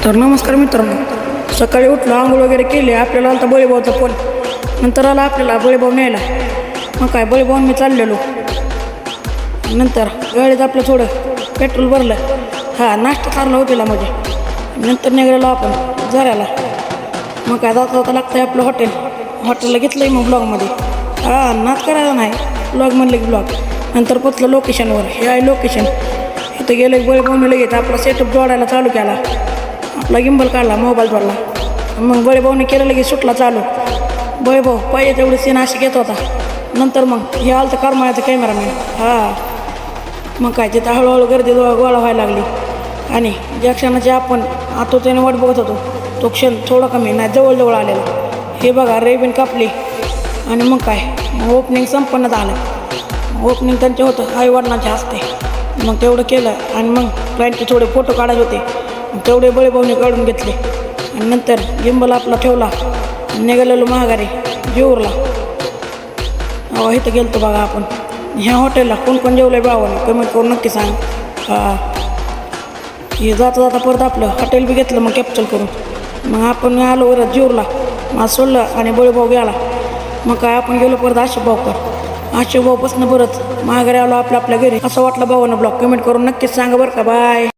तर नमस्कार मित्रांनो, सकाळी उठलो, आंघोळ वगैरे केली. आपल्याला आला बळीभाऊचा फोन. नंतर आला आपल्याला बळीभाऊ न्यायला. मग काय बळीभाऊन मी चाललेलो. नंतर गाडीत आपलं थोडं पेट्रोल भरलं. नाश्ता चालला होतेला म्हणजे. नंतर निघालेलो आपण झऱ्याला. मग काय जाता जाता लागतं आहे आपलं हॉटेलला घेतलं आहे मग ब्लॉगमध्ये. नाच करायला नाही, ब्लॉग म्हणलं की ब्लॉग. नंतर पोचलं लोकेशनवर. हे आहे लोकेशन. इथं गेलं बळीभाऊने लगेच आपला सेटअप जोडायला चालू केला. आपला गिंबल काढला, मोबाईल जोडला. मग बळीभाऊने केलं लगेच सुटला चालू. बळीभाऊ पाहिजे तेवढी सीन अशी घेत होता. नंतर मग हे आलं तर करमाळ्याचं कॅमेरामॅन. मग काय तिथं हळूहळू गर्दी गोळा व्हायला लागली. आणि ज्या क्षणाची आपण आतुरतेने वाट बघत होतो तो क्षण थोडा कमी नाही जवळजवळ आलेला. हे बघा रेबिन कापली. आणि मग काय ओपनिंग संपन्न झालं. ओपनिंग त्यांचे होतं आईवडिलांच्या हस्ते. मग तेवढं केलं. आणि मग क्लायंटचे थोडे फोटो काढायचे होते, तेवढे बळीभाऊने काढून घेतले. आणि नंतर गिंबल आपला ठेवला. निघालेलो महागारी जेऊरला. इथं गेलो बघा आपण. ह्या हॉटेलला कोण कोण जेवलं भावाने कमेंट करून नक्की सांग. हे जाता जाता परत आपलं हॉटेल बी घेतलं मग कॅप्चर करून. मग आपण आलो परत जेऊरला. मग सोडलं आणि बळीभाऊ गेला. मग काय आपण गेलो परत आशिफभाऊपासून परत महागारी आलो आपल्या घरी. असं वाटलं भावानं ब्लॉग कमेंट करून नक्कीच सांगा बरं का. बाय.